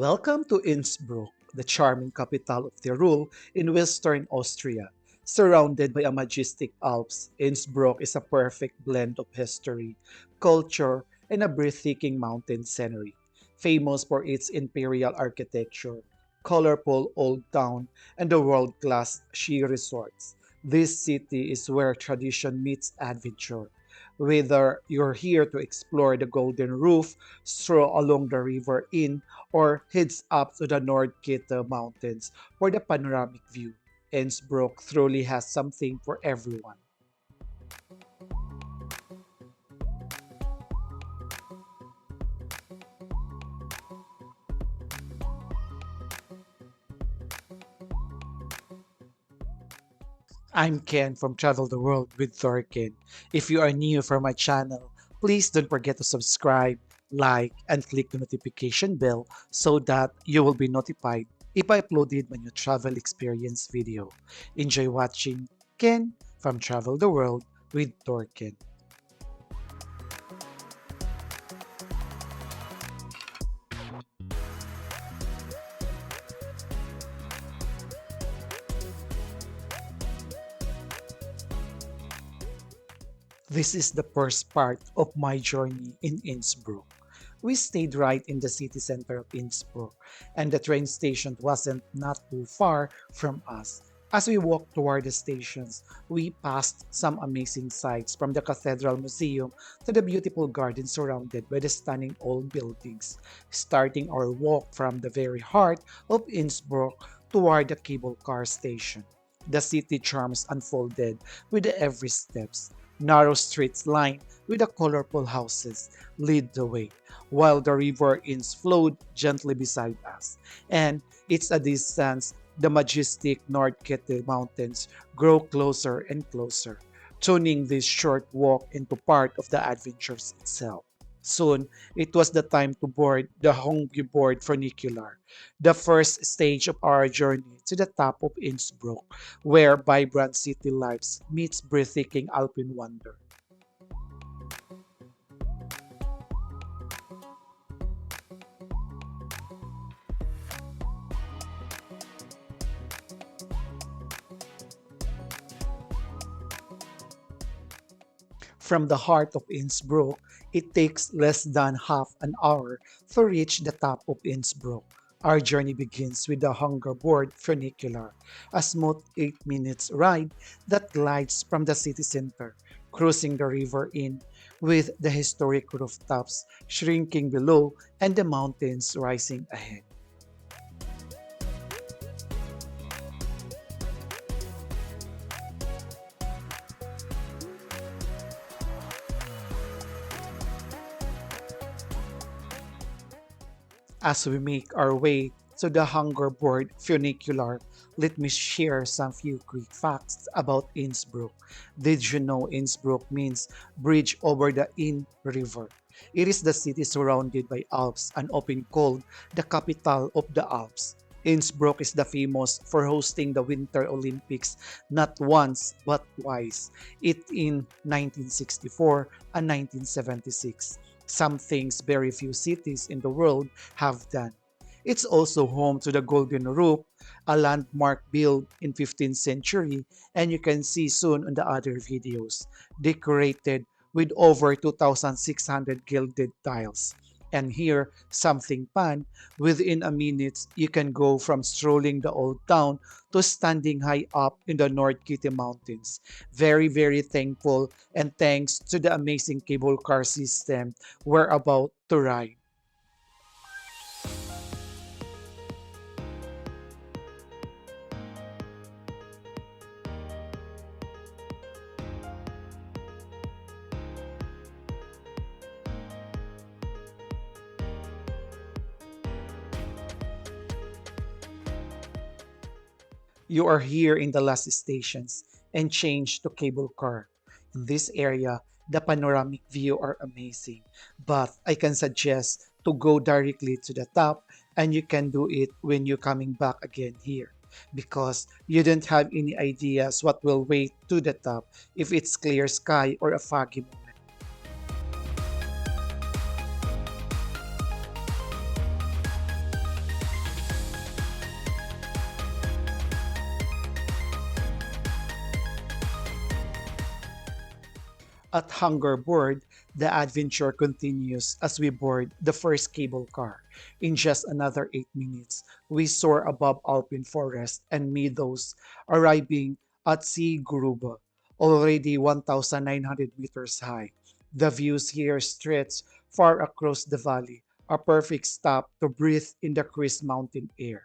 Welcome to Innsbruck, the charming capital of Tyrol in western Austria. Surrounded by a majestic Alps, Innsbruck is a perfect blend of history, culture, and a breathtaking mountain scenery. Famous for its imperial architecture, colorful old town, and the world-class ski resorts. This city is where tradition meets adventure. Whether you're here to explore the Golden Roof, stroll along the river in, or heads up to the North Kita Mountains for the panoramic view, Innsbruck truly has something for everyone. I'm Ken from Travel the World with Thorkenn. If you are new for my channel, please don't forget to subscribe, like, and click the notification bell so that you will be notified if I uploaded my new travel experience video. Enjoy watching Ken from Travel the World with Thorkenn. This is the first part of my journey in Innsbruck. We stayed right in the city center of Innsbruck, and the train station wasn't not too far from us. As we walked toward the stations, we passed some amazing sights from the Cathedral Museum to the beautiful garden surrounded by the stunning old buildings, starting our walk from the very heart of Innsbruck toward the cable car station. The city charms unfolded with the every steps. Narrow streets lined with the colorful houses lead the way, while the river Inns flowed gently beside us. And it's a distance the majestic North Kette Mountains grow closer and closer, turning this short walk into part of the adventures itself. Soon, it was the time to board the board funicular, the first stage of our journey to the top of Innsbruck, where vibrant city life meets breathtaking Alpine wonder. From the heart of Innsbruck, it takes less than half an hour to reach the top of Innsbruck. Our journey begins with the Hungerboard funicular, a smooth 8 minutes ride that glides from the city center, cruising the river in with the historic rooftops shrinking below and the mountains rising ahead. As we make our way to the Hungerboard funicular, let me share some few quick facts about Innsbruck. Did you know Innsbruck means bridge over the Inn River? It is the city surrounded by Alps and often called the capital of the Alps. Innsbruck is the famous for hosting the Winter Olympics not once but twice. It in 1964 and 1976. Some things very few cities in the world have done. It's also home to the Golden Roof, a landmark built in 15th century, and you can see soon on the other videos, decorated with over 2,600 gilded tiles. And here, something fun, within a minute, you can go from strolling the old town to standing high up in the North Kitty Mountains. Very, very thankful and thanks to the amazing cable car system we're about to ride. You are here in the last stations and change to cable car. In this area, the panoramic view are amazing, but I can suggest to go directly to the top and you can do it when you're coming back again here because you don't have any ideas what will wait to the top if it's clear sky or a foggy moment. At Hungerboard, the adventure continues as we board the first cable car. In just another 8 minutes, we soar above Alpine forest and meadows, arriving at Sea Gruba, already 1,900 meters high. The views here stretch far across the valley, a perfect stop to breathe in the crisp mountain air.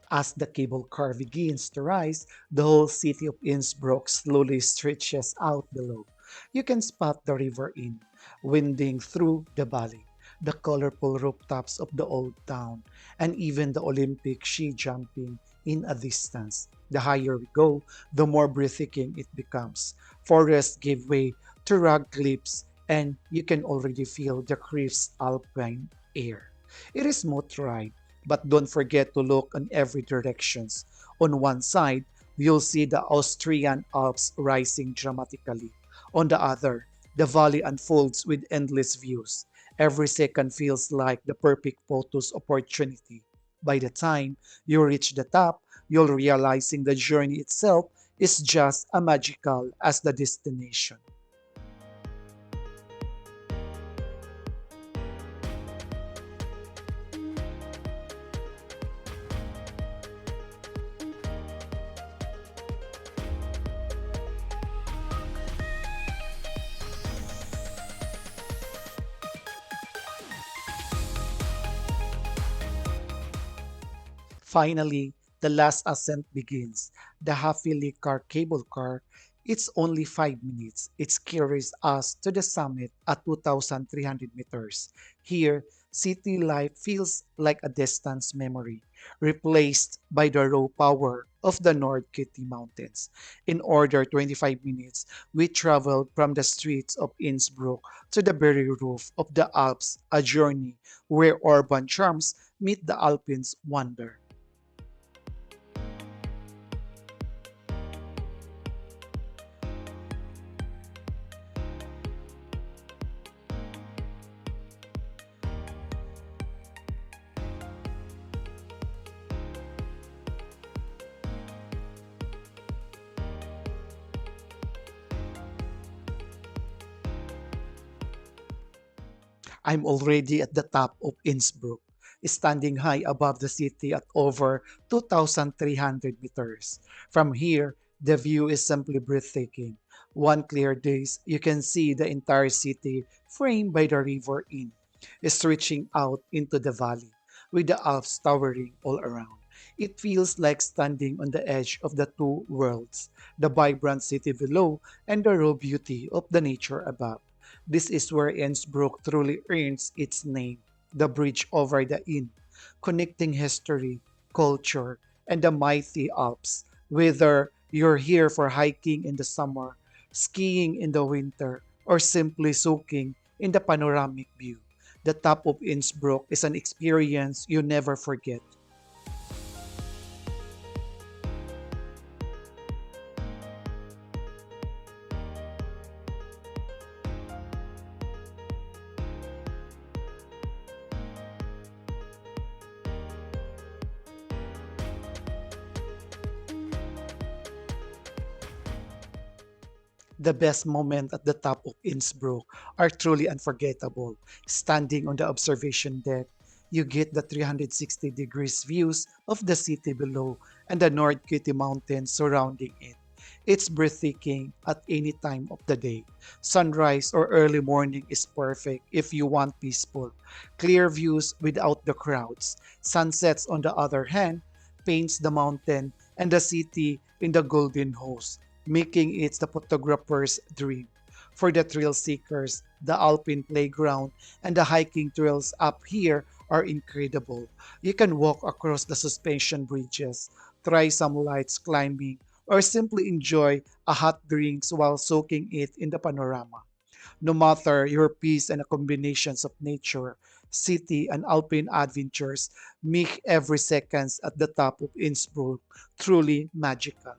As the cable car begins to rise, the whole city of Innsbruck slowly stretches out below. You can spot the river Inn winding through the valley, the colorful rooftops of the old town, and even the Olympic ski jumping in a distance. The higher we go, the more breathtaking it becomes. Forests give way to rugged cliffs, and you can already feel the crisp alpine air. It is smooth ride, but don't forget to look in every directions. On one side, you'll see the Austrian Alps rising dramatically. On the other, the valley unfolds with endless views. Every second feels like the perfect photos opportunity. By the time you reach the top, you'll realizing the journey itself is just as magical as the destination. Finally, the last ascent begins. The half-car cable car. It's only 5 minutes. It carries us to the summit at 2,300 meters. Here, city life feels like a distant memory, replaced by the raw power of the North Kitty Mountains. In order 25 minutes, we traveled from the streets of Innsbruck to the very roof of the Alps, a journey where urban charms meet the Alpines' wonder. I'm already at the top of Innsbruck, standing high above the city at over 2,300 meters. From here, the view is simply breathtaking. One clear day, you can see the entire city framed by the river Inn, stretching out into the valley, with the Alps towering all around. It feels like standing on the edge of the two worlds, the vibrant city below and the raw beauty of the nature above. This is where Innsbruck truly earns its name, the bridge over the Inn, connecting history, culture, and the mighty Alps. Whether you're here for hiking in the summer, skiing in the winter, or simply soaking in the panoramic view, the top of Innsbruck is an experience you never forget. The best moment at the top of Innsbruck are truly unforgettable. Standing on the observation deck, you get the 360 degrees views of the city below and the North Kitty Mountains surrounding it. It's breathtaking at any time of the day. Sunrise or early morning is perfect if you want peaceful, clear views without the crowds. Sunsets, on the other hand, paints the mountain and the city in the golden hues, making it the photographer's dream. For the thrill seekers, the Alpine playground and the hiking trails up here are incredible. You can walk across the suspension bridges, try some lights climbing, or simply enjoy a hot drinks while soaking it in the panorama. No matter your peace and a combinations of nature, city, and alpine adventures make every seconds at the top of Innsbruck truly magical.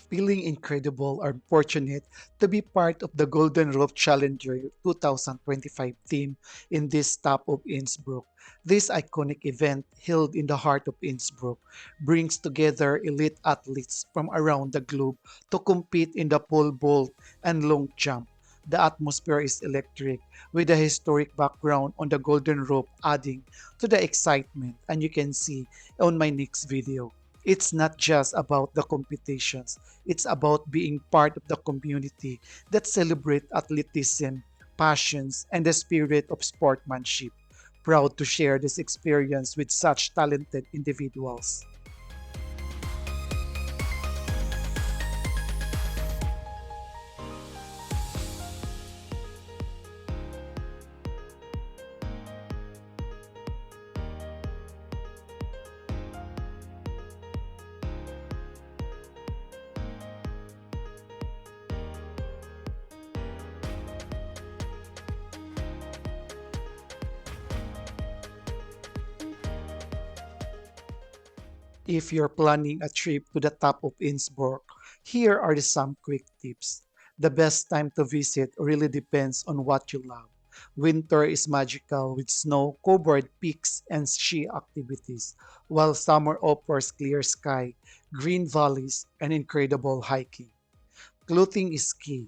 Feeling incredible or fortunate to be part of the Golden Roof Challenger 2025 team in this top of Innsbruck. This iconic event, held in the heart of Innsbruck, brings together elite athletes from around the globe to compete in the pole vault and long jump. The atmosphere is electric, with a historic background on the Golden Rope adding to the excitement, and you can see on my next video. It's not just about the competitions, it's about being part of the community that celebrate athleticism, passions, and the spirit of sportsmanship. Proud to share this experience with such talented individuals. If you're planning a trip to the top of Innsbruck, here are some quick tips. The best time to visit really depends on what you love. Winter is magical with snow covered peaks and ski activities, while summer offers clear sky, green valleys, and incredible hiking. Clothing is key.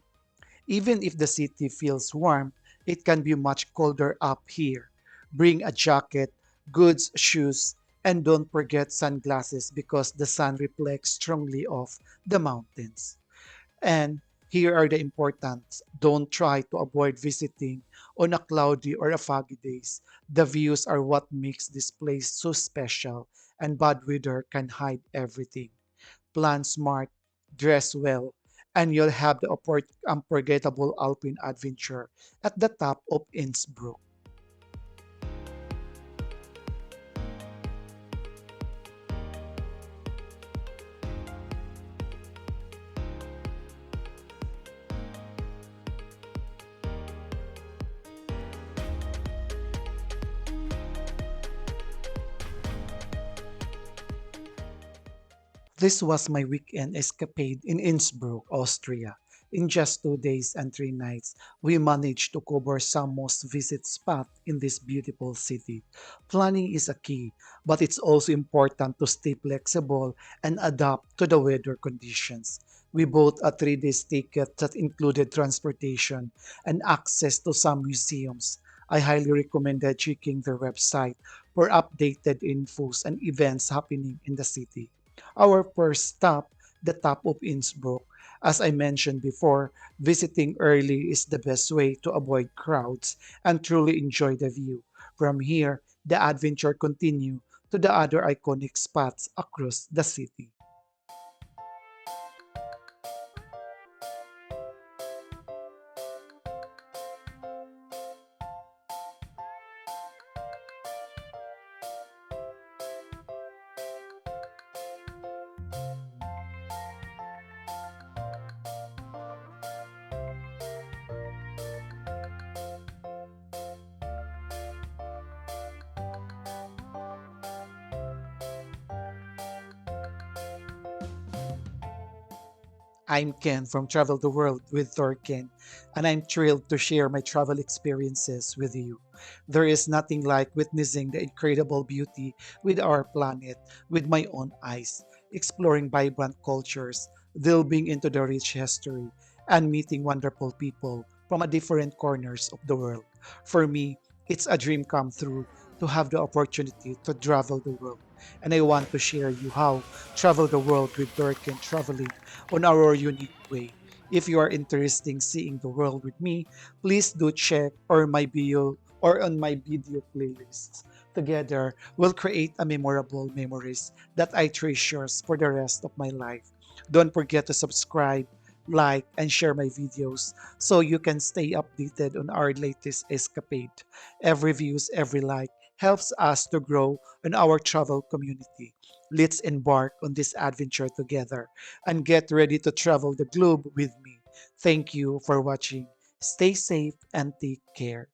Even if the city feels warm, it can be much colder up here. Bring a jacket, good shoes, and don't forget sunglasses because the sun reflects strongly off the mountains. And here are the importance. Don't try to avoid visiting on a cloudy or a foggy days. The views are what makes this place so special, and bad weather can hide everything. Plan smart, dress well, and you'll have the unforgettable alpine adventure at the top of Innsbruck. This was my weekend escapade in Innsbruck, Austria. In just 2 days and 3 nights, we managed to cover some most visited spots in this beautiful city. Planning is a key, but it's also important to stay flexible and adapt to the weather conditions. We bought a 3 day ticket that included transportation and access to some museums. I highly recommend checking their website for updated infos and events happening in the city. Our first stop, the top of Innsbruck. As I mentioned before, visiting early is the best way to avoid crowds and truly enjoy the view. From here, the adventure continue to the other iconic spots across the city. I'm Ken from Travel the World with Thorkenn, and I'm thrilled to share my travel experiences with you. There is nothing like witnessing the incredible beauty with our planet with my own eyes, exploring vibrant cultures, delving into the rich history, and meeting wonderful people from a different corners of the world. For me, it's a dream come true to have the opportunity to travel the world. And I want to share you how travel the world with Thorkenn traveling on our unique way. If you are interested in seeing the world with me, please do check or my bio or on my video playlists. Together, we'll create a memorable memories that I treasure for the rest of my life. Don't forget to subscribe, like, and share my videos so you can stay updated on our latest escapade. Every views, every like helps us to grow in our travel community. Let's embark on this adventure together and get ready to travel the globe with me. Thank you for watching. Stay safe and take care.